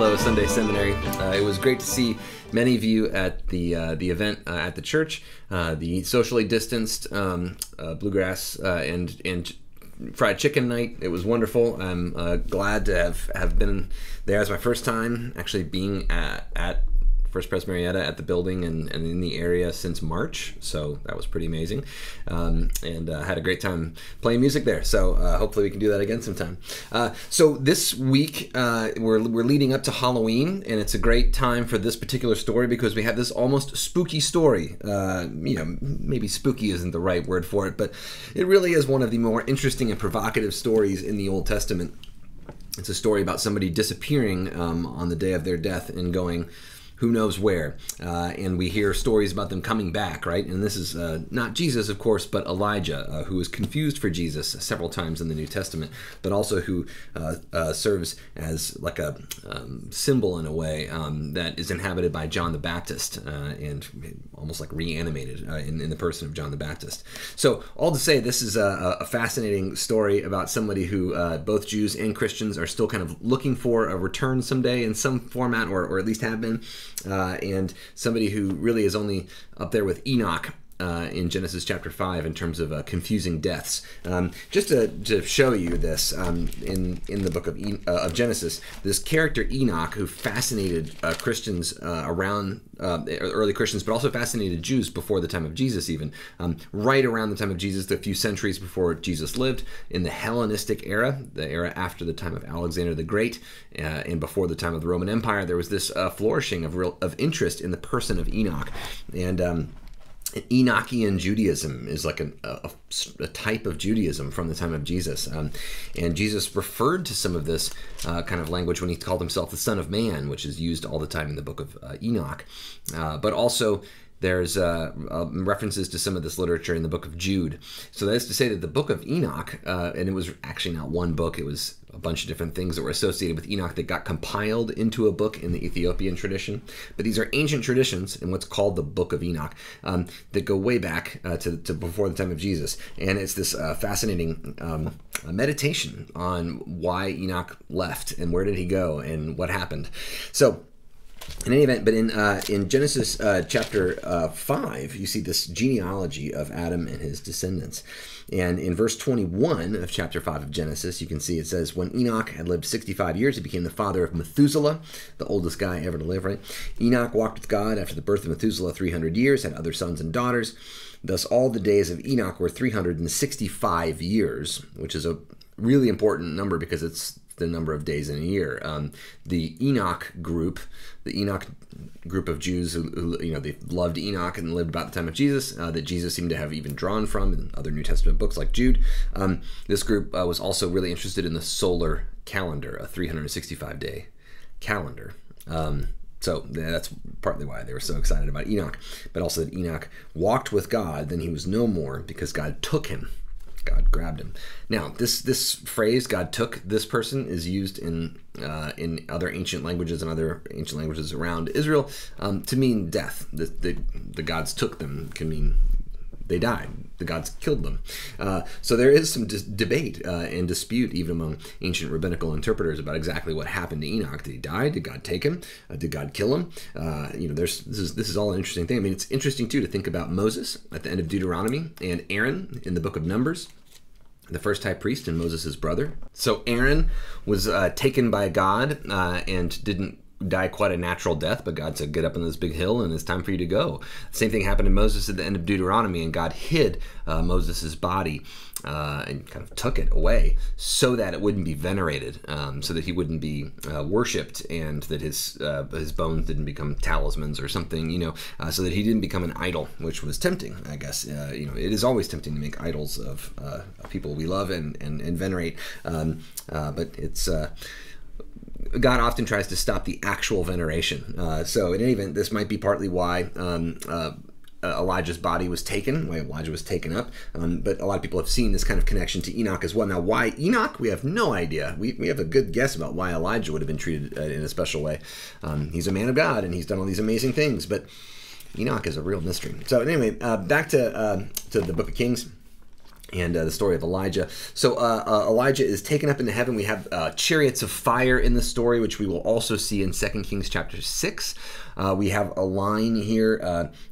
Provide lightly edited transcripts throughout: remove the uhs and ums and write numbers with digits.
Hello, Sunday Seminary. It was great to see many of you at the event at the church. The socially distanced bluegrass and fried chicken night. It was wonderful. I'm glad to have been there. It's my first time actually being at First Pres Marietta at the building and in the area since March, so that was pretty amazing, and had a great time playing music there. So hopefully we can do that again sometime. So this week we're leading up to Halloween, and it's a great time for this particular story because we have this almost spooky story. Maybe spooky isn't the right word for it, but it really is one of the more interesting and provocative stories in the Old Testament. It's a story about somebody disappearing on the day of their death and going who knows where, and we hear stories about them coming back, right? And this is not Jesus, of course, but Elijah, who is confused for Jesus several times in the New Testament, but also who serves as like a symbol in a way that is inhabited by John the Baptist and almost like reanimated in the person of John the Baptist. So all to say, this is a fascinating story about somebody who both Jews and Christians are still kind of looking for a return someday in some format, or at least have been. And somebody who really is only up there with Enoch in Genesis chapter 5 in terms of confusing deaths. Just to show you this, in the book of Genesis, this character Enoch, who fascinated Christians around early Christians, but also fascinated Jews before the time of Jesus even. Right around the time of Jesus, a few centuries before Jesus lived, in the Hellenistic era, the era after the time of Alexander the Great, and before the time of the Roman Empire, there was this flourishing of interest in the person of Enoch. And Enochian Judaism is like a type of Judaism from the time of Jesus. And Jesus referred to some of this kind of language when he called himself the Son of Man, which is used all the time in the book of Enoch. But also there's references to some of this literature in the book of Jude. So that is to say that the book of Enoch, and it was actually not one book, it was a bunch of different things that were associated with Enoch that got compiled into a book in the Ethiopian tradition. But these are ancient traditions in what's called the Book of Enoch that go way back to before the time of Jesus. And it's this fascinating meditation on why Enoch left and where did he go and what happened. So in any event, but in Genesis chapter 5, you see this genealogy of Adam and his descendants. And in verse 21 of chapter 5 of Genesis, you can see it says, when Enoch had lived 65 years, he became the father of Methuselah, the oldest guy ever to live, right? Enoch walked with God after the birth of Methuselah 300 years, had other sons and daughters. Thus all the days of Enoch were 365 years, which is a really important number because it's the number of days in a year. The Enoch group of Jews who they loved Enoch and lived about the time of Jesus, that Jesus seemed to have even drawn from in other New Testament books like Jude. This group was also really interested in the solar calendar, a 365-day calendar. So that's partly why they were so excited about Enoch, but also that Enoch walked with God, then he was no more because God took him. God grabbed him. Now, this phrase, God took this person, is used in other ancient languages and other ancient languages around Israel to mean death. The gods took them can mean they died. The gods killed them. So there is some debate and dispute even among ancient rabbinical interpreters about exactly what happened to Enoch. Did he die? Did God take him? Did God kill him? This is all an interesting thing. I mean, it's interesting too to think about Moses at the end of Deuteronomy and Aaron in the book of Numbers, the first high priest and Moses' brother. So Aaron was taken by God and didn't die quite a natural death, but God said, get up on this big hill and it's time for you to go. Same thing happened to Moses at the end of Deuteronomy, and God hid Moses' body and kind of took it away so that it wouldn't be venerated, so that he wouldn't be worshipped, and that his bones didn't become talismans or something, so that he didn't become an idol, which was tempting, I guess. It is always tempting to make idols of people we love and venerate, but it's God often tries to stop the actual veneration. So in any event, this might be partly why Elijah's body was taken, why Elijah was taken up. But a lot of people have seen this kind of connection to Enoch as well. Now, why Enoch? We have no idea. We have a good guess about why Elijah would have been treated in a special way. He's a man of God, and he's done all these amazing things. But Enoch is a real mystery. So anyway, back to the Book of Kings. and the story of Elijah. So Elijah is taken up into heaven. We have chariots of fire in the story, which we will also see in 2 Kings chapter 6. We have a line here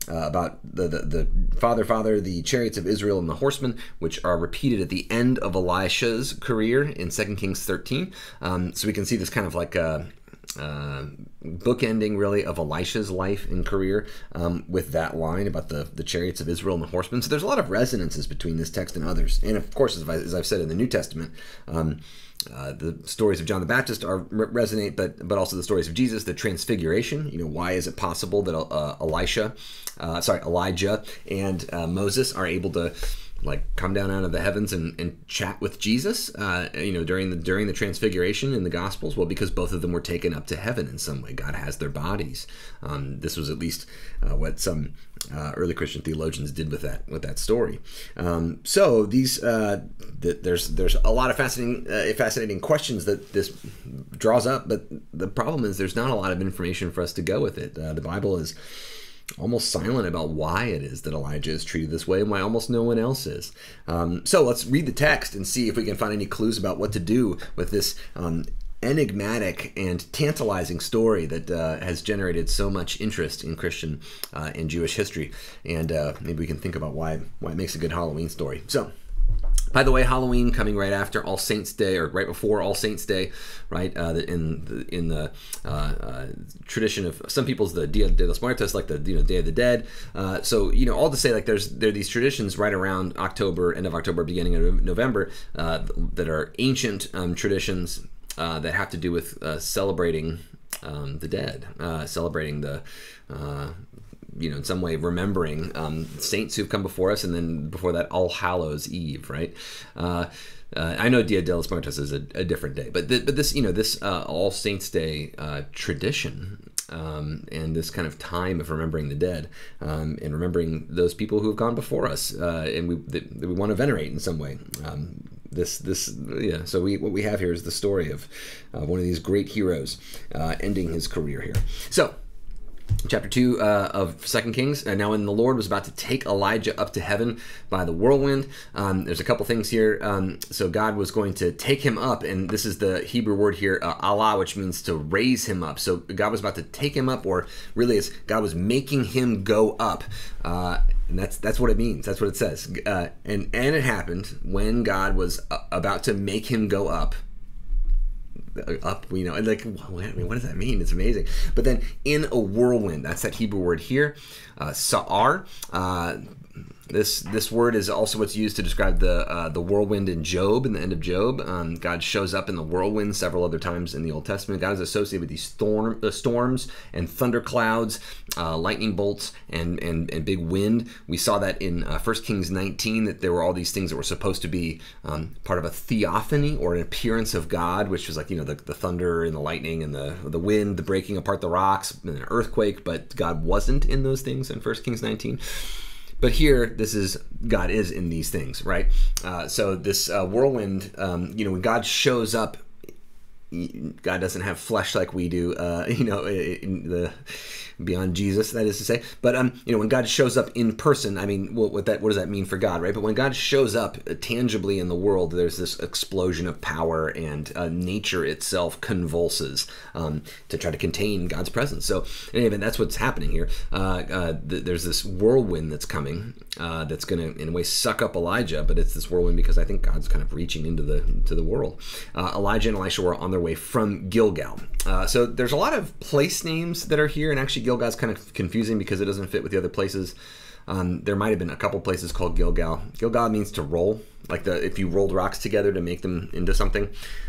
about the father, the chariots of Israel and the horsemen, which are repeated at the end of Elisha's career in 2 Kings 13. So we can see this kind of like bookending really of Elisha's life and career with that line about the chariots of Israel and the horsemen. So there's a lot of resonances between this text and others. And of course, as I've said in the New Testament, the stories of John the Baptist resonate, but also the stories of Jesus, the Transfiguration. Why is it possible that Elijah and Moses are able to come down out of the heavens and chat with Jesus, during the Transfiguration in the Gospels? Well, because both of them were taken up to heaven in some way. God has their bodies. This was at least what some early Christian theologians did with that story. So these there's a lot of fascinating questions that this draws up, but the problem is there's not a lot of information for us to go with it. The Bible is almost silent about why it is that Elijah is treated this way and why almost no one else is. So let's read the text and see if we can find any clues about what to do with this enigmatic and tantalizing story that has generated so much interest in Christian and Jewish history. And maybe we can think about why it makes a good Halloween story. So, by the way, Halloween coming right after All Saints' Day, or right before All Saints' Day, right? In the tradition of some people's, the Dia de los Muertos, like the Day of the Dead. So all to say, there are these traditions right around October, end of October, beginning of November, that are ancient traditions that have to do with celebrating the dead, celebrating the in some way remembering saints who've come before us, and then before that, All Hallows Eve, right? I know Dia de los Muertos is a different day, but this this All Saints Day tradition and this kind of time of remembering the dead and remembering those people who have gone before us, and we want to venerate in some way. So what we have here is the story of one of these great heroes ending his career here. So, Chapter 2 of 2 Kings. Now when the Lord was about to take Elijah up to heaven by the whirlwind, there's a couple things here. So God was going to take him up, and this is the Hebrew word here, Allah, which means to raise him up. So God was about to take him up, or really it's God was making him go up. And that's what it means. That's what it says. And it happened when God was about to make him go up, and what does that mean? It's amazing. But then in a whirlwind, that's that Hebrew word here, sa'ar. This word is also what's used to describe the whirlwind in Job, in the end of Job. God shows up in the whirlwind several other times in the Old Testament. God is associated with these storms and thunderclouds, lightning bolts, and big wind. We saw that in 1 Kings 19, that there were all these things that were supposed to be part of a theophany, or an appearance of God, which was the thunder and the lightning and the wind, the breaking apart the rocks, and an earthquake, but God wasn't in those things in 1 Kings 19. But here, God is in these things, right? So this whirlwind, when God shows up, God doesn't have flesh like we do, beyond Jesus, that is to say. But when God shows up in person, I mean, what does that mean for God, right? But when God shows up tangibly in the world, there's this explosion of power, and nature itself convulses to try to contain God's presence. So anyway, that's what's happening here. There's this whirlwind that's coming, that's going to, in a way, suck up Elijah. But it's this whirlwind because I think God's kind of reaching into the world. Elijah and Elisha were on their way from Gilgal. So there's a lot of place names that are here, and actually Gilgal's kind of confusing because it doesn't fit with the other places. There might have been a couple places called Gilgal. Gilgal means to roll, like if you rolled rocks together to make them into something.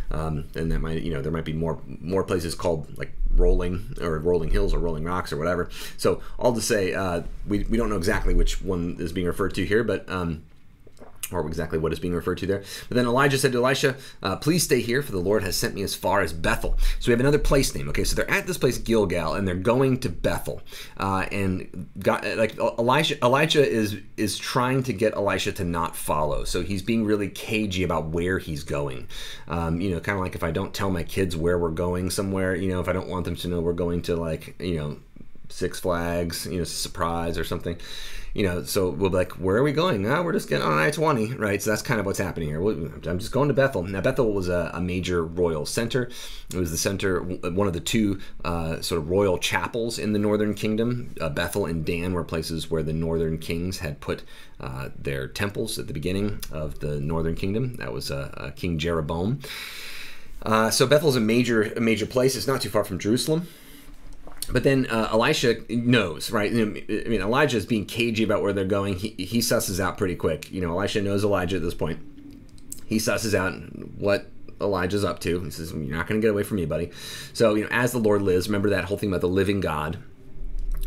And that might, there might be more places called like rolling, or rolling hills, or rolling rocks, or whatever. So all to say, we don't know exactly which one is being referred to here, but or exactly what is being referred to there. But then Elijah said to Elisha, please stay here, for the Lord has sent me as far as Bethel. So we have another place name. Okay, so they're at this place Gilgal, and they're going to Bethel. And God, Elijah is trying to get Elisha to not follow. So he's being really cagey about where he's going. Kind of like if I don't tell my kids where we're going somewhere, if I don't want them to know we're going to Six Flags, surprise or something. So we'll be like, where are we going? We're just getting on I-20, right? So that's kind of what's happening here. I'm just going to Bethel. Now, Bethel was a major royal center. It was the center, one of the two sort of royal chapels in the northern kingdom. Bethel and Dan were places where the northern kings had put their temples at the beginning of the northern kingdom. That was King Jeroboam. So Bethel's a major place. It's not too far from Jerusalem. But then Elisha knows, right? Elijah is being cagey about where they're going. He susses out pretty quick. Elisha knows Elijah at this point. He susses out what Elijah's up to. He says, you're not going to get away from me, buddy. So, as the Lord lives, remember that whole thing about the living God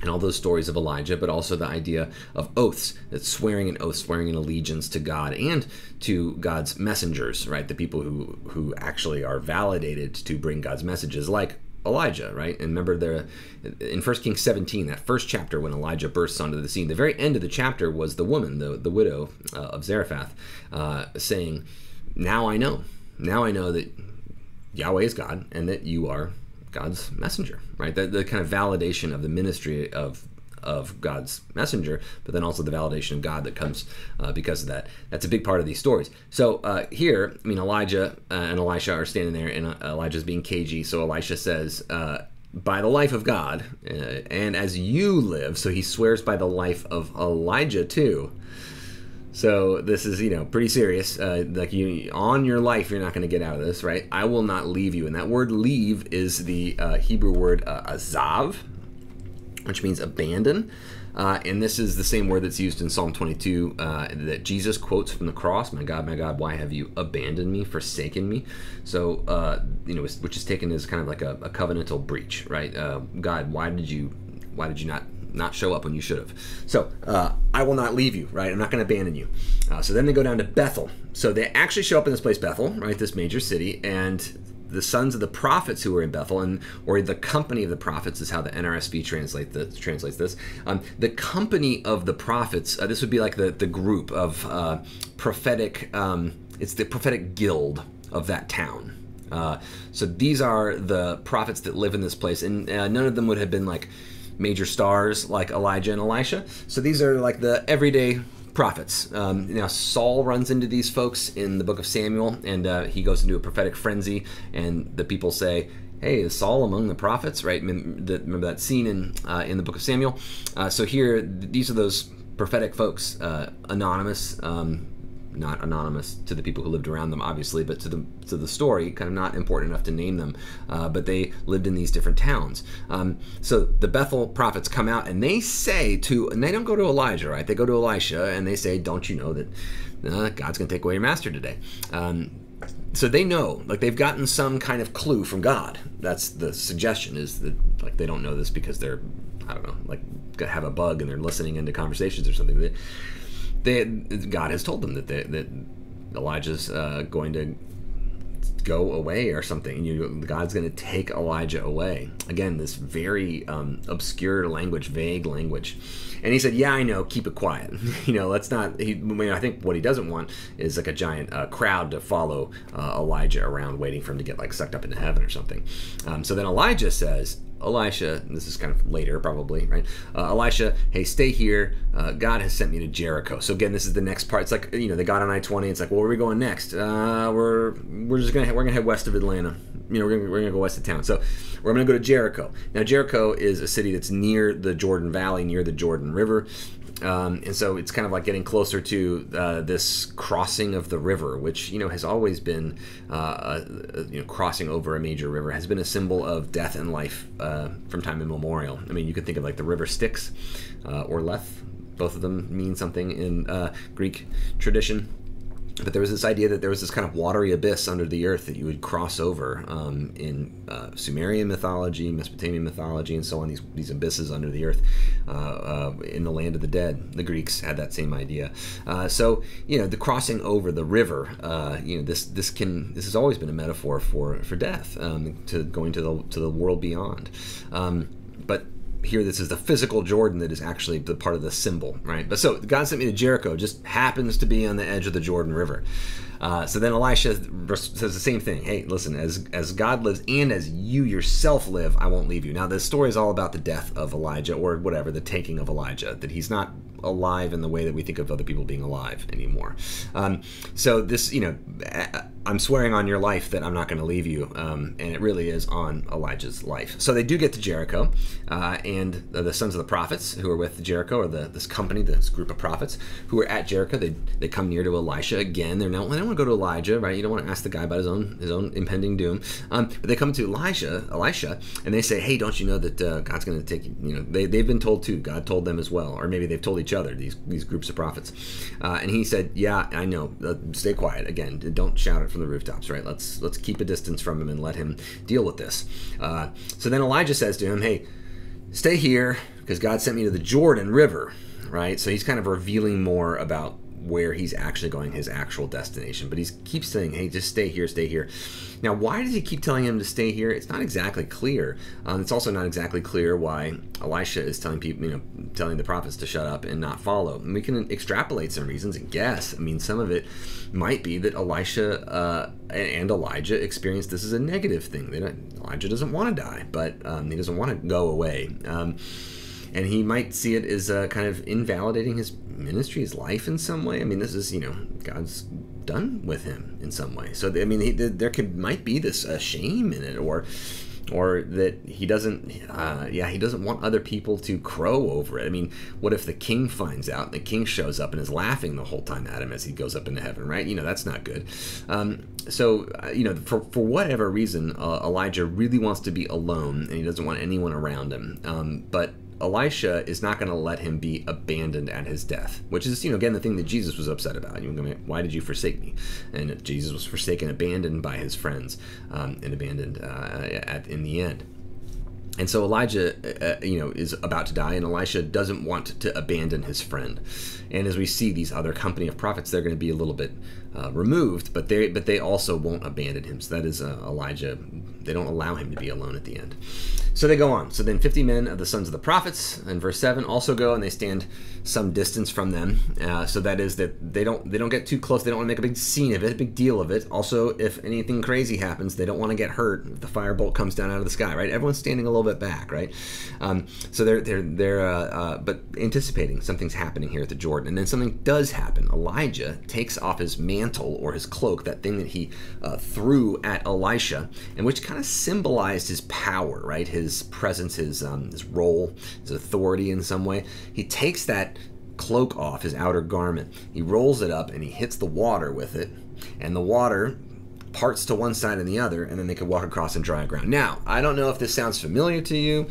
and all those stories of Elijah, but also the idea of oaths, that swearing an oath, swearing an allegiance to God and to God's messengers, right? The people who actually are validated to bring God's messages, like Elijah, right? And remember in 1 Kings 17, that first chapter when Elijah bursts onto the scene, the very end of the chapter was the woman, the widow of Zarephath, saying, now I know that Yahweh is God and that you are God's messenger, right? The kind of validation of the ministry of God's messenger, but then also the validation of God that comes because of that. That's a big part of these stories. So here, Elijah and Elisha are standing there, and Elijah's being cagey. So Elisha says, by the life of God, and as you live, so he swears by the life of Elijah too. So this is, pretty serious. On your life, you're not going to get out of this, right? I will not leave you. And that word leave is the Hebrew word azav, which means abandon. And this is the same word that's used in Psalm 22 that Jesus quotes from the cross. My God, why have you abandoned me, forsaken me? So, which is taken as kind of like a covenantal breach, right? God, why did you not show up when you should have? So, I will not leave you, right? I'm not going to abandon you. So then they go down to Bethel. So they actually show up in this place, Bethel, right? This major city, and the sons of the prophets who were in Bethel, or the company of the prophets is how the NRSV translates this. The company of the prophets, this would be like the group of prophetic, it's the prophetic guild of that town. So these are the prophets that live in this place, and none of them would have been like major stars like Elijah and Elisha. So these are like the everyday prophets. Now Saul runs into these folks in the book of Samuel, and he goes into a prophetic frenzy, and the people say, hey, is Saul among the prophets, right? Remember that scene in the book of Samuel? So here, these are those prophetic folks, anonymous, not anonymous to the people who lived around them, obviously, but to the story, kind of not important enough to name them, but they lived in these different towns. So the Bethel prophets come out, and they say and they don't go to Elijah, right? They go to Elisha, and they say, don't you know that God's going to take away your master today? So they know, like they've gotten some kind of clue from God. That's the suggestion, is that like they don't know this because they're, I don't know, like have a bug and they're listening into conversations or something. God has told them that Elijah's going to go away or something. God's going to take Elijah away. Again, this very obscure language, vague language. And he said, yeah, I know, keep it quiet. Let's not, I think what he doesn't want is like a giant crowd to follow Elijah around waiting for him to get like sucked up into heaven or something. So then Elijah says, Elisha, and this is kind of later probably, right? Elisha, hey, stay here. God has sent me to Jericho. So again, this is the next part. It's like, they got on I-20. It's like, well, where are we going next? We're gonna head west of Atlanta. We're gonna go west of town. So we're gonna go to Jericho. Now, Jericho is a city that's near the Jordan Valley, near the Jordan River. And so it's kind of like getting closer to this crossing of the river, which, has always been, crossing over a major river has been a symbol of death and life from time immemorial. You can think of like the river Styx or Lethe. Both of them mean something in Greek tradition. But there was this idea that there was this kind of watery abyss under the earth that you would cross over in Sumerian mythology, Mesopotamian mythology, and so on. These abysses under the earth in the land of the dead. The Greeks had that same idea. So the crossing over the river. This has always been a metaphor for death, to going to the world beyond. But hear this as the physical Jordan that is actually the part of the symbol, right? But so God sent me to Jericho, just happens to be on the edge of the Jordan River. So then Elisha says the same thing. Hey, listen, as God lives and as you yourself live, I won't leave you. Now, this story is all about the death of Elijah, or whatever, the taking of Elijah, that he's not alive in the way that we think of other people being alive anymore. So this, I'm swearing on your life that I'm not going to leave you, and it really is on Elijah's life. So they do get to Jericho, and the sons of the prophets who are with Jericho, or this company, this group of prophets who are at Jericho, they come near to Elisha again. They don't want to go to Elijah, right? You don't want to ask the guy about his own impending doom. But they come to Elisha, and they say, hey, don't you know that God's going to take you? They've been told too. God told them as well, or maybe they've told each other, these groups of prophets. And he said, yeah, I know. Stay quiet. Again, don't shout it from the rooftops, right? Let's keep a distance from him and let him deal with this. So then Elijah says to him, hey, stay here because God sent me to the Jordan River, right? So he's kind of revealing more about where he's actually going, his actual destination. But he keeps saying, hey, just stay here, stay here. Now, why does he keep telling him to stay here? It's not exactly clear. It's also not exactly clear why Elisha is telling people, telling the prophets to shut up and not follow. And we can extrapolate some reasons and guess. I mean, some of it might be that Elisha and Elijah experienced this as a negative thing. Elijah doesn't want to die, but he doesn't want to go away. And he might see it as kind of invalidating his ministry, his life in some way. I mean, this is, God's done with him in some way. So, I mean, there might be this shame in it, or that he doesn't want other people to crow over it. I mean, what if the king finds out and the king shows up and is laughing the whole time at him as he goes up into heaven, right? That's not good. For whatever reason, Elijah really wants to be alone and he doesn't want anyone around him. But Elisha is not going to let him be abandoned at his death, which is, again, the thing that Jesus was upset about. Why did you forsake me? And Jesus was forsaken, abandoned by his friends, and abandoned in the end. And so Elijah, is about to die, and Elisha doesn't want to abandon his friend. And as we see these other company of prophets, they're going to be a little bit removed, but they also won't abandon him. So that is Elijah. They don't allow him to be alone at the end. So they go on. So then 50 men of the sons of the prophets, in verse 7, also go, and they stand some distance from them. So that is that they don't get too close. They don't want to make a big scene of it, a big deal of it. Also, if anything crazy happens, they don't want to get hurt if the firebolt comes down out of the sky, right? Everyone's standing a little bit back, right? So they're but anticipating something's happening here at the Jordan. And then something does happen. Elijah takes off his mantle or his cloak, that thing that he threw at Elisha, and which kind of symbolized his power, right? His presence, his role, his authority in some way. He takes that cloak off, his outer garment. He rolls it up and he hits the water with it, and the water parts to one side and the other, and then they could walk across in dry ground. Now, I don't know if this sounds familiar to you.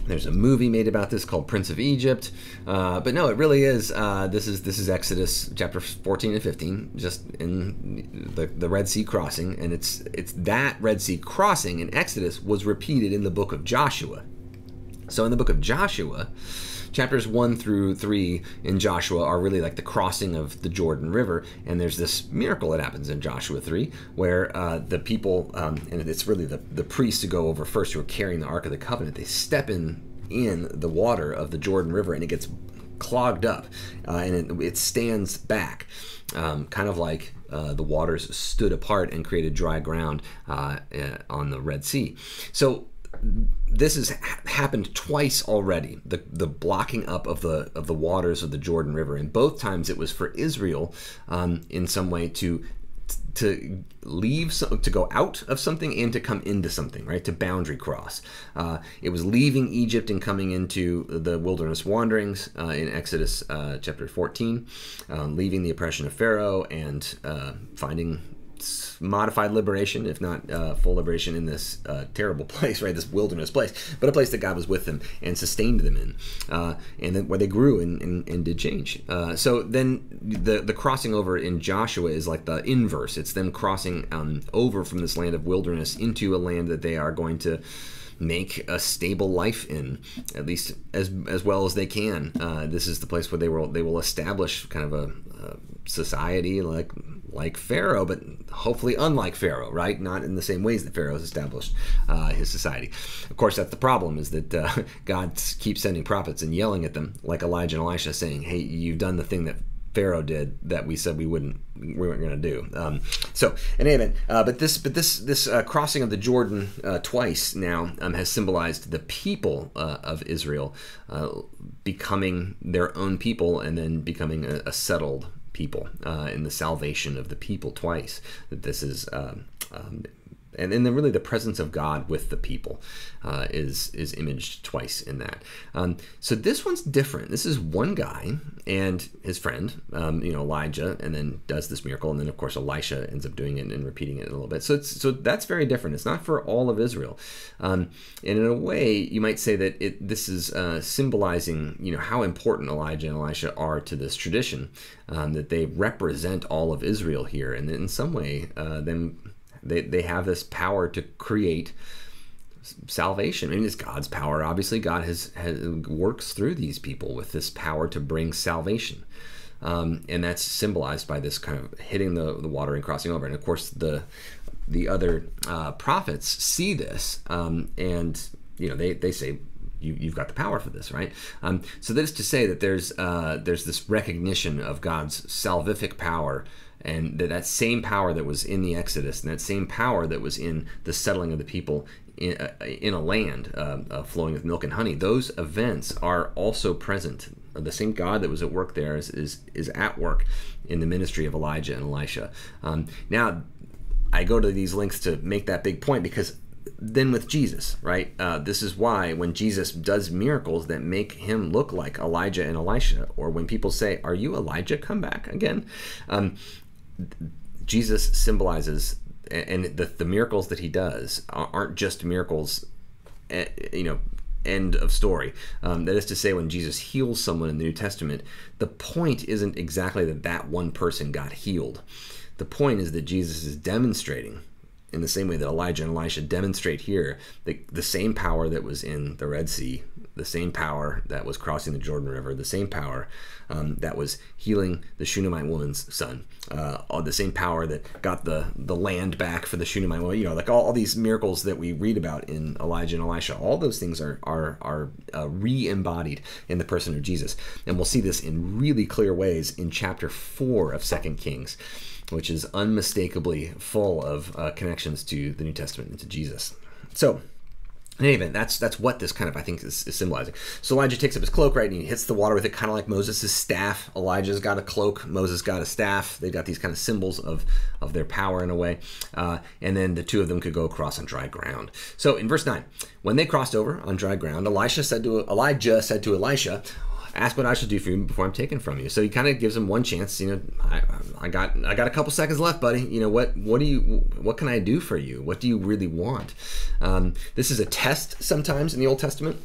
There's a movie made about this called Prince of Egypt, but no, it really is. This is Exodus chapter 14 and 15, just in the Red Sea crossing, and it's that Red Sea crossing in Exodus was repeated in the book of Joshua. So in the book of Joshua, chapters 1 through 3 in Joshua are really like the crossing of the Jordan River, and there's this miracle that happens in Joshua 3 where the people, and it's really the priests who go over first who are carrying the Ark of the Covenant, they step in the water of the Jordan River, and it gets clogged up, and it stands back, kind of like the waters stood apart and created dry ground on the Red Sea. So this has happened twice already, the blocking up of the waters of the Jordan River, and both times it was for Israel in some way to leave, to go out of something and to come into something, right? To boundary cross. It was leaving Egypt and coming into the wilderness wanderings in Exodus chapter 14, leaving the oppression of Pharaoh and finding modified liberation, if not full liberation, in this terrible place, right? This wilderness place, but a place that God was with them and sustained them in, and then where they grew and did change. So then the crossing over in Joshua is like the inverse. It's them crossing over from this land of wilderness into a land that they are going to make a stable life in, at least as well as they can. This is the place where they will establish kind of a society like like Pharaoh, but hopefully unlike Pharaoh, right? Not in the same ways that Pharaoh has established his society. Of course, that's the problem, is that God keeps sending prophets and yelling at them, like Elijah and Elisha, saying, hey, you've done the thing that Pharaoh did that we said we weren't going to do. So in any event, but this crossing of the Jordan twice now has symbolized the people of Israel becoming their own people and then becoming a settled people in the salvation of the people twice. That this is. And then really the presence of God with the people is imaged twice in that. So this one's different. This is one guy and his friend, Elijah, and then does this miracle. And then, of course, Elisha ends up doing it and repeating it a little bit. So that's very different. It's not for all of Israel. And in a way, you might say that this is symbolizing, how important Elijah and Elisha are to this tradition, that they represent all of Israel here. And in some way, They have this power to create salvation. I mean, it's God's power. Obviously, God has works through these people with this power to bring salvation. And that's symbolized by this kind of hitting the water and crossing over. And of course, the other prophets see this, and they say, You've got the power for this, right? So that is to say that there's this recognition of God's salvific power, and that same power that was in the Exodus, and that same power that was in the settling of the people in a land flowing with milk and honey. Those events are also present. The same God that was at work there is at work in the ministry of Elijah and Elisha. Now, I go to these links to make that big point, because then with Jesus, right? This is why when Jesus does miracles that make him look like Elijah and Elisha, or when people say, "Are you Elijah? Come back again." Jesus symbolizes, and the miracles that he does aren't just miracles, end of story. That is to say, when Jesus heals someone in the New Testament, the point isn't exactly that one person got healed. The point is that Jesus is demonstrating, in the same way that Elijah and Elisha demonstrate here, the same power that was in the Red Sea, the same power that was crossing the Jordan River, the same power that was healing the Shunammite woman's son, the same power that got the land back for the Shunammite woman, like all these miracles that we read about in Elijah and Elisha. All those things are re-embodied in the person of Jesus. And we'll see this in really clear ways in chapter 4 of 2 Kings, which is unmistakably full of connections to the New Testament and to Jesus. So, in any event, that's what this kind of, I think, is symbolizing. So Elijah takes up his cloak, right, and he hits the water with it, kind of like Moses' staff. Elijah's got a cloak, Moses got a staff. They've got these kind of symbols of their power in a way. And then the two of them could go across on dry ground. So in verse 9, when they crossed over on dry ground, Elijah said to Elisha, "Ask what I shall do for you before I'm taken from you." So he kind of gives him one chance. I got a couple seconds left, buddy. What can I do for you? What do you really want? This is a test sometimes in the Old Testament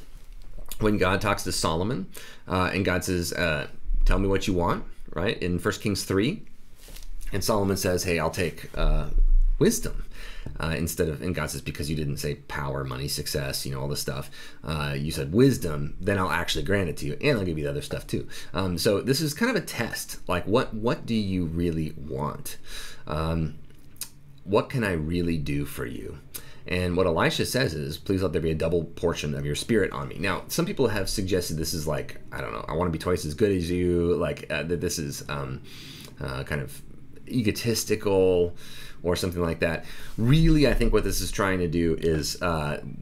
when God talks to Solomon, and God says, "Tell me what you want." Right in 1 Kings 3, and Solomon says, "Hey, I'll take wisdom." And God says, "Because you didn't say power, money, success, all this stuff. You said wisdom, then I'll actually grant it to you, and I'll give you the other stuff too." So this is kind of a test. Like, what do you really want? What can I really do for you? And what Elisha says is, "Please let there be a double portion of your spirit on me." Now, some people have suggested this is like, I don't know, I want to be twice as good as you, like that this is kind of egotistical or something like that. Really, I think what this is trying to do is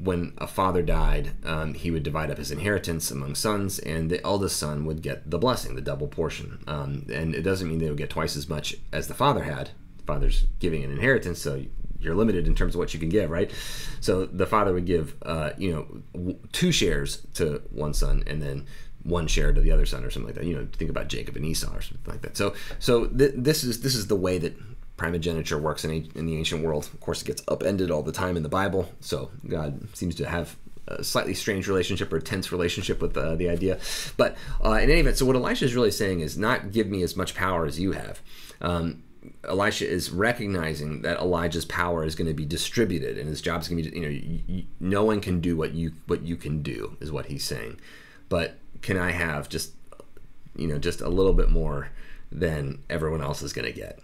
when a father died, he would divide up his inheritance among sons, and the eldest son would get the blessing, the double portion. And it doesn't mean they would get twice as much as the father had. The father's giving an inheritance, so you're limited in terms of what you can give, right? So the father would give 2 shares to one son, and then 1 share to the other son, or something like that. Think about Jacob and Esau or something like that. So this is the way that primogeniture works in the ancient world. Of course, it gets upended all the time in the Bible. So God seems to have a slightly strange relationship or tense relationship with the idea. But in any event, so what Elisha is really saying is not give me as much power as you have. Elisha is recognizing that Elijah's power is going to be distributed, and his job is going to be, no one can do what you can do, is what he's saying. But can I have just a little bit more than everyone else is going to get?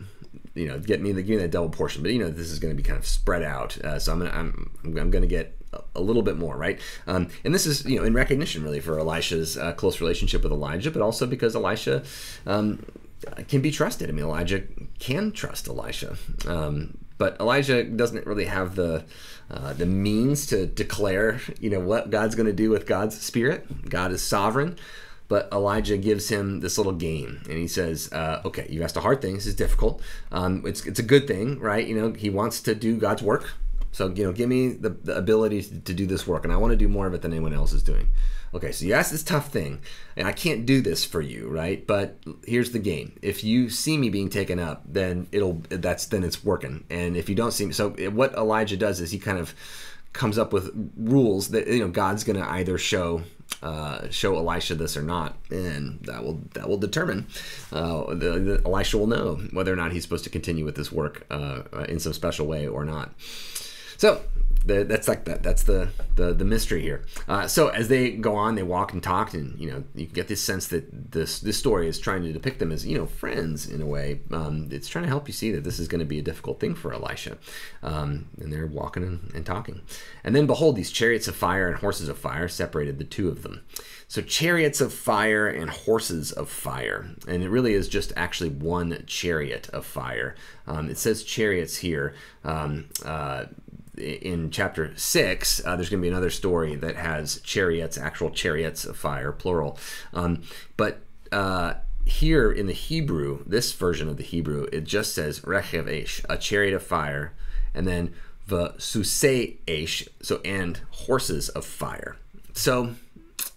give me that double portion. But this is going to be kind of spread out. So I'm going to get a little bit more, right? And this is, in recognition really for Elisha's close relationship with Elijah, but also because Elisha can be trusted. I mean, Elijah can trust Elisha. But Elijah doesn't really have the means to declare, what God's going to do with God's spirit. God is sovereign. But Elijah gives him this little game, and he says, okay, you asked a hard thing. This is difficult. It's a good thing, right? He wants to do God's work. So, give me the ability to do this work, and I want to do more of it than anyone else is doing. Okay, so you asked this tough thing, and I can't do this for you, right? But here's the game. If you see me being taken up, then it's working. And if you don't see me, so what Elijah does is he kind of comes up with rules that God's going to either show Elisha this or not, and that will determine. Elisha will know whether or not he's supposed to continue with this work in some special way or not. So that's like that. That's the mystery here. So as they go on, they walk and talk, and you can get this sense that this story is trying to depict them as friends in a way. It's trying to help you see that this is going to be a difficult thing for Elisha. And they're walking and talking, and then behold, these chariots of fire and horses of fire separated the two of them. So chariots of fire and horses of fire, and it really is just actually one chariot of fire. It says chariots here. In chapter 6, there's going to be another story that has chariots, actual chariots of fire, plural. But here in the Hebrew, this version of the Hebrew, it just says rechev esh, a chariot of fire, and then v'susei esh, and horses of fire. So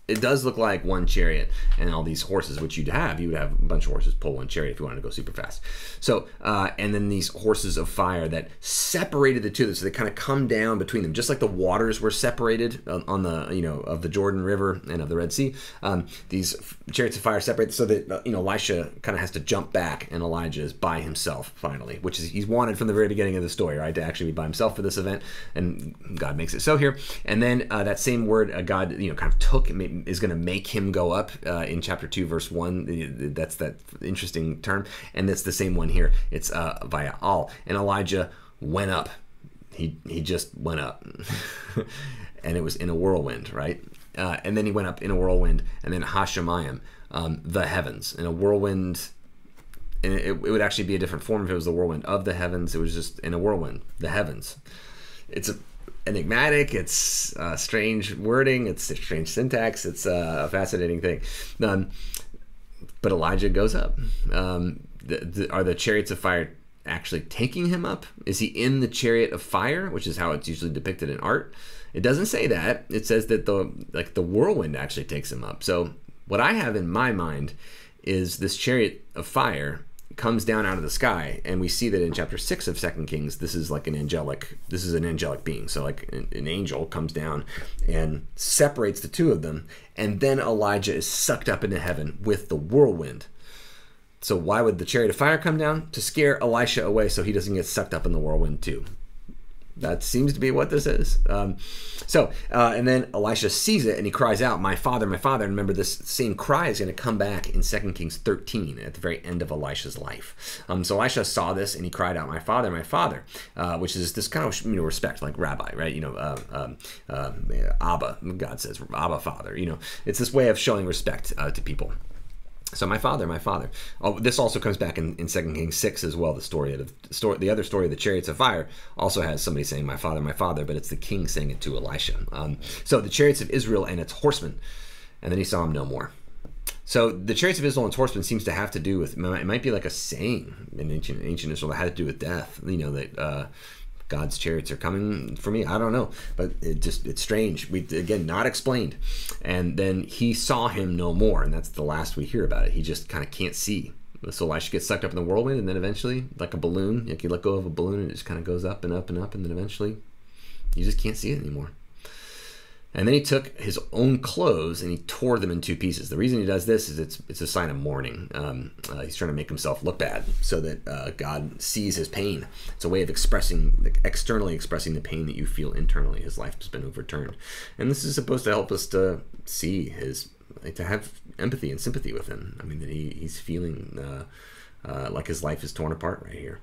it does look like one chariot and all these horses, which you would have a bunch of horses pull one chariot if you wanted to go super fast. So, and then these horses of fire that separated the two of them. So they kind of come down between them, just like the waters were separated on the, of the Jordan River and of the Red Sea. These chariots of fire separate so that, Elisha kind of has to jump back, and Elijah is by himself finally, which is, he's wanted from the very beginning of the story, right? To actually be by himself for this event. And God makes it so here. And then that same word, God, kind of took, is going to make him go up in chapter 2 verse 1. That's that interesting term, and that's the same one here. It's via al, and Elijah went up. He just went up and it was in a whirlwind, right? And then he went up in a whirlwind, and then hashemayim, the heavens, in a whirlwind. And it would actually be a different form if it was the whirlwind of the heavens. It was just in a whirlwind, the heavens. It's enigmatic, it's strange wording, it's a strange syntax, it's a fascinating thing. But Elijah goes up. Are the chariots of fire actually taking him up? Is he in the chariot of fire, which is how it's usually depicted in art? It doesn't say that. It says that the whirlwind actually takes him up. So what I have in my mind is this chariot of fire comes down out of the sky, and we see that in chapter 6 of 2 Kings, this is an angelic being. So like an angel comes down and separates the two of them, and then Elijah is sucked up into heaven with the whirlwind. So why would the chariot of fire come down? To scare Elisha away so he doesn't get sucked up in the whirlwind too. That seems to be what this is. And then Elisha sees it, and he cries out, my father, my father. And remember, this same cry is going to come back in 2 Kings 13 at the very end of Elisha's life. So Elisha saw this, and he cried out, my father, which is this kind of respect, like rabbi, right? Abba, God says, Abba, father. It's this way of showing respect to people. So my father. Oh, this also comes back in 2 Kings 6 as well. The other story of the chariots of fire also has somebody saying my father, but it's the king saying it to Elisha. So the chariots of Israel and its horsemen, and then he saw him no more. So the chariots of Israel and its horsemen seems to have to do with, it might be like a saying in ancient Israel that had to do with death. That God's chariots are coming for me. I don't know, but it's strange. Again, not explained. And then he saw him no more, and that's the last we hear about it. He just kind of can't see. So Elisha gets sucked up in the whirlwind, and then eventually, like a balloon, like you let go of a balloon, and it just kind of goes up and up and up, and then eventually, you just can't see it anymore. And then he took his own clothes and he tore them in two pieces. The reason he does this is it's a sign of mourning. He's trying to make himself look bad so that God sees his pain. It's a way of externally expressing the pain that you feel internally. His life has been overturned. And this is supposed to help us to see to have empathy and sympathy with him. I mean, that he's feeling like his life is torn apart right here.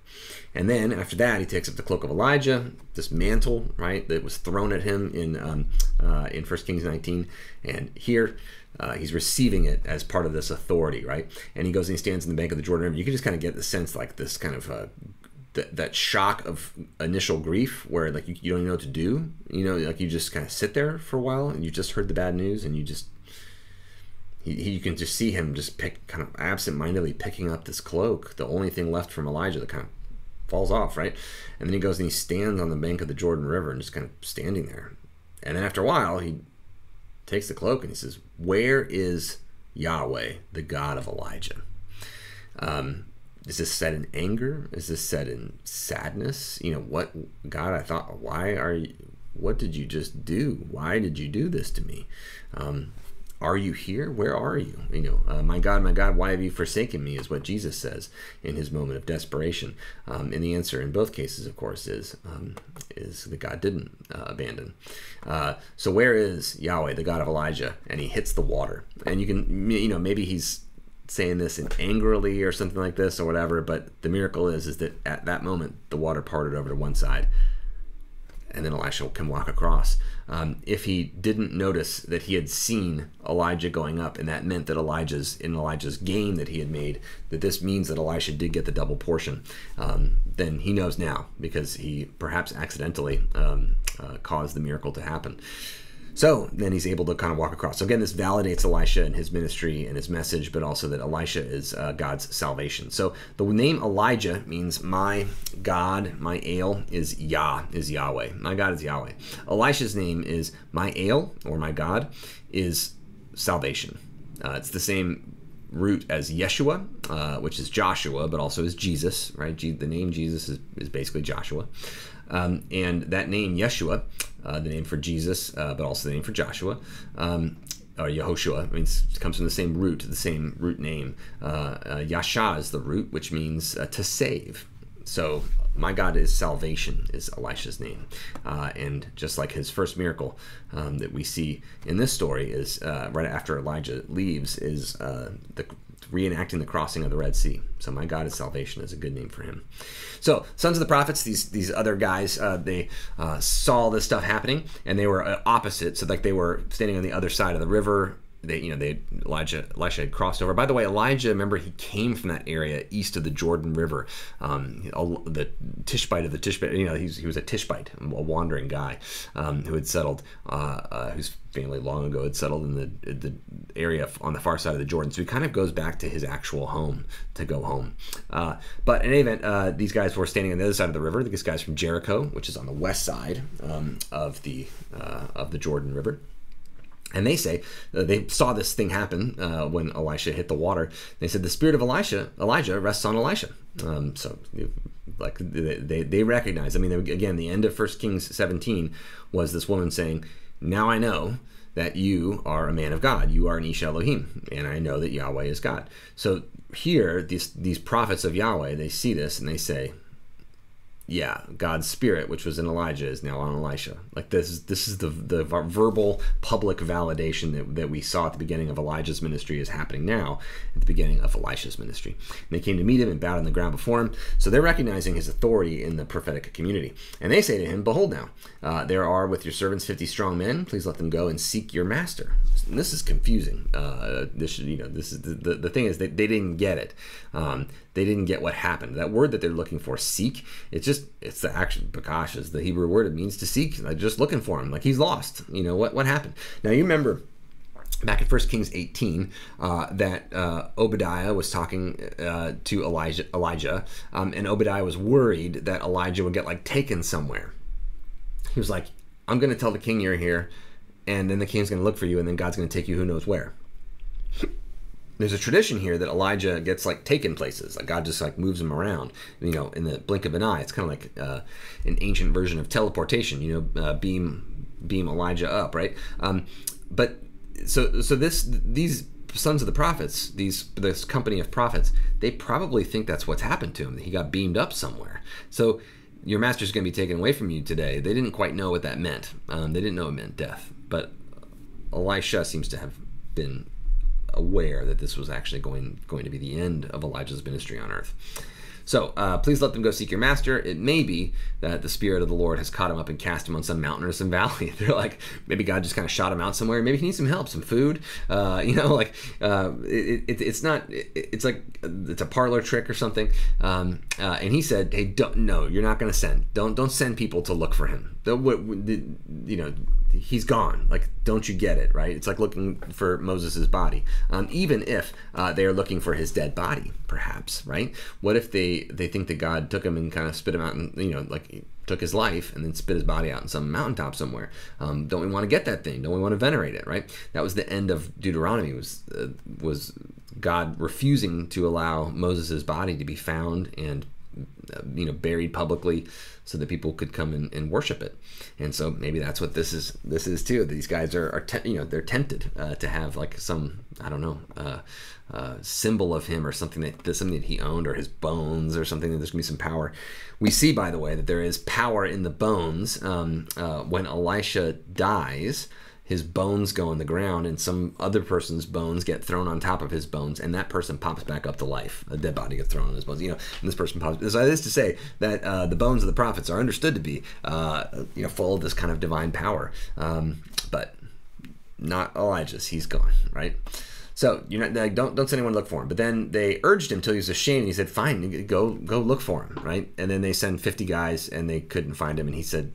And then after that, he takes up the cloak of Elijah, this mantle, right, that was thrown at him in 1 Kings 19. And here he's receiving it as part of this authority, right? And he goes and he stands in the bank of the Jordan River. You can just kind of get the sense like this kind of that shock of initial grief where like you don't even know what to do. Like you just kind of sit there for a while and you just heard the bad news and you can just see him just kind of absent-mindedly picking up this cloak, the only thing left from Elijah that kind of falls off, right? And then he goes and he stands on the bank of the Jordan River and just kind of standing there. And then after a while, he takes the cloak and he says, "Where is Yahweh, the God of Elijah?" Is this said in anger? Is this said in sadness? What, God, I thought, what did you just do? Why did you do this to me? Are you here? Where are you? My God, why have you forsaken me, is what Jesus says in his moment of desperation. And the answer in both cases, of course, is that God didn't abandon. So where is Yahweh, the God of Elijah? And he hits the water. And you can, maybe he's saying this in angrily or something like this or whatever, but the miracle is that at that moment, the water parted over to one side. And then Elisha can walk across. If he didn't notice that he had seen Elijah going up, and that meant that Elijah's gain that he had made, that this means that Elisha did get the double portion, then he knows now, because he perhaps accidentally caused the miracle to happen. So then he's able to kind of walk across. So again, this validates Elisha and his ministry and his message, but also that Elisha is God's salvation. So the name Elijah means my God, my El is Yahweh. My God is Yahweh. Elisha's name is my El, or my God, is salvation. It's the same root as Yeshua, which is Joshua, but also is Jesus, right? The name Jesus is basically Joshua. And that name Yeshua, the name for Jesus, but also the name for Joshua, or Yehoshua, it comes from the same root name. Yasha is the root, which means to save. So my God is salvation is Elisha's name. And just like his first miracle that we see in this story is right after Elijah leaves is reenacting the crossing of the Red Sea. So my God is salvation is a good name for him. So sons of the prophets, these other guys, they saw this stuff happening, and they were opposite. So like they were standing on the other side of the river. Elisha had crossed over. By the way, Elijah, remember, he came from that area east of the Jordan River, the Tishbite of the Tishbite. He was a Tishbite, a wandering guy who had settled, whose family long ago had settled in the area on the far side of the Jordan. So he kind of goes back to his actual home to go home. But in any event, these guys were standing on the other side of the river. These guys from Jericho, which is on the west side of the Jordan River. And they say, they saw this thing happen when Elisha hit the water. They said, the spirit of Elijah rests on Elisha. So like they recognize, again, the end of 1 Kings 17 was this woman saying, now I know that you are a man of God. You are an Ish Elohim, and I know that Yahweh is God. So here, these prophets of Yahweh, they see this and they say, yeah, God's spirit, which was in Elijah, is now on Elisha. Like this is the verbal public validation that we saw at the beginning of Elijah's ministry is happening now at the beginning of Elisha's ministry. And they came to meet him and bowed on the ground before him. So they're recognizing his authority in the prophetic community. And they say to him, behold now, there are with your servants 50 strong men. Please let them go and seek your master. And this is confusing. This is the thing is that they didn't get it. They didn't get what happened. That word that they're looking for, seek, it's the action, bakash is the Hebrew word. It means to seek, like just looking for him, like he's lost. What happened? Now you remember back in 1 Kings 18 that Obadiah was talking to Elijah, and Obadiah was worried that Elijah would get taken somewhere. He was like, I'm going to tell the king you're here, and then the king's going to look for you, and then God's going to take you who knows where. There's a tradition here that Elijah gets taken places. Like God just moves him around, in the blink of an eye. It's kind of like an ancient version of teleportation, beam Elijah up, right? But so these sons of the prophets, this company of prophets, they probably think that's what's happened to him. That he got beamed up somewhere. So your master's going to be taken away from you today. They didn't quite know what that meant. They didn't know it meant death. But Elisha seems to have been aware that this was actually going to be the end of Elijah's ministry on earth. So please let them go seek your master. It may be that the Spirit of the Lord has caught him up and cast him on some mountain or some valley. They're like, maybe God just kind of shot him out somewhere. Maybe he needs some help, some food. It's a parlor trick or something. And he said, hey, no, you're not going to send. Don't send people to look for him. He's gone. Like, don't you get it, right? It's like looking for Moses' body. Even if they are looking for his dead body, perhaps, right? What if they think that God took him and kind of spit him out and, took his life and then spit his body out in some mountaintop somewhere? Don't we want to get that thing? Don't we want to venerate it, right? That was the end of Deuteronomy, was God refusing to allow Moses' body to be found and buried publicly so that people could come and worship it. And so maybe that's what this is too. These guys they're tempted to have like some, I don't know, symbol of him or something that he owned, or his bones or something, that there's gonna be some power. We see, by the way, that there is power in the bones. When Elisha dies, his bones go in the ground and some other person's bones get thrown on top of his bones, and that person pops back up to life. A dead body gets thrown on his bones, and this person pops. So that is to say that the bones of the prophets are understood to be full of this kind of divine power, but not Elijah's. He's gone, right? So don't send anyone to look for him. But then they urged him till he was ashamed, and he said, fine, go look for him, right? And then they send 50 guys and they couldn't find him, and he said,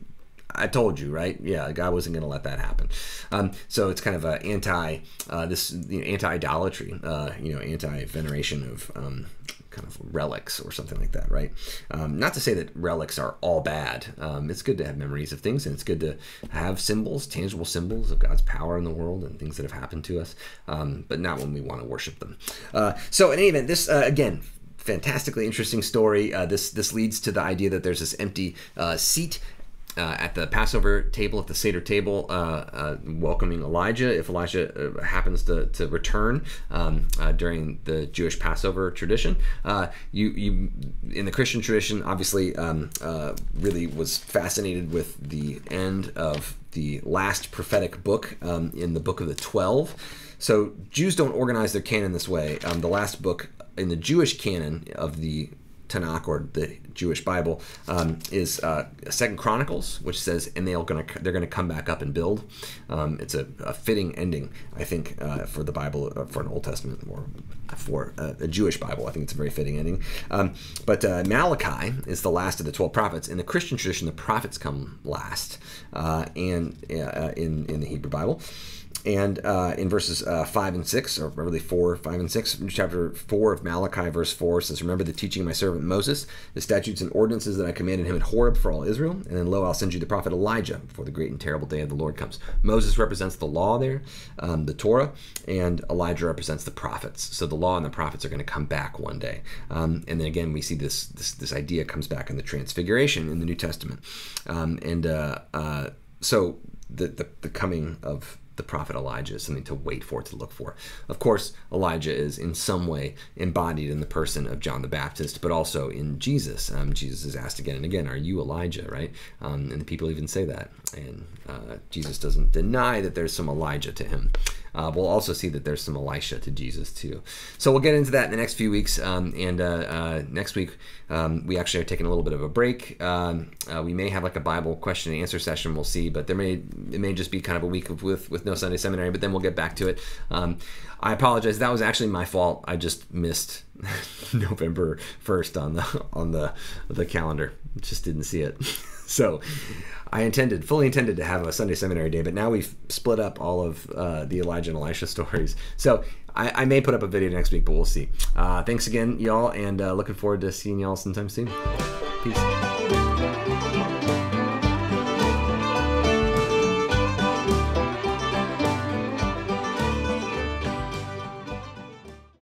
I told you, right? Yeah, God wasn't going to let that happen. So it's kind of a anti-idolatry, anti-veneration of kind of relics or something like that, right? Not to say that relics are all bad. It's good to have memories of things, and it's good to have symbols, tangible symbols of God's power in the world and things that have happened to us, but not when we want to worship them. So in any event, this, again, fantastically interesting story. This leads to the idea that there's this empty seat at the Passover table, at the Seder table, welcoming Elijah, if Elijah happens to return during the Jewish Passover tradition. You in the Christian tradition, obviously, really was fascinated with the end of the last prophetic book in the Book of the 12. So Jews don't organize their canon this way. The last book in the Jewish canon of the Tanakh, or the Jewish Bible, is 2 Chronicles, which says, and they're gonna come back up and build. It's a fitting ending, I think, for the Bible, for an Old Testament, or for a Jewish Bible. I think it's a very fitting ending. But Malachi is the last of the 12 prophets. In the Christian tradition, the prophets come last, and in the Hebrew Bible. And in verses 5 and 6, or really 4, 5, and 6, chapter 4 of Malachi, verse 4 says, remember the teaching of my servant Moses, the statutes and ordinances that I commanded him at Horeb for all Israel. And then, lo, I'll send you the prophet Elijah before the great and terrible day of the Lord comes. Moses represents the law there, the Torah, and Elijah represents the prophets. So the law and the prophets are going to come back one day. And then again, we see this idea comes back in the Transfiguration in the New Testament. So the coming of the prophet Elijah is something to wait for, to look for. Of course, Elijah is in some way embodied in the person of John the Baptist, but also in Jesus. Jesus is asked again and again, are you Elijah, right? And the people even say that. And Jesus doesn't deny that there's some Elijah to him. We'll also see that there's some Elisha to Jesus too. So we'll get into that in the next few weeks. Next week, we actually are taking a little bit of a break. We may have like a Bible question and answer session. We'll see, but it may just be kind of a week with no Sunday seminary. But then we'll get back to it. I apologize. That was actually my fault. I just missed November 1st on the calendar. Just didn't see it. So I fully intended to have a Sunday seminary day, but now we've split up all of the Elijah and Elisha stories. So I may put up a video next week, but we'll see. Thanks again, y'all, and looking forward to seeing y'all sometime soon. Peace.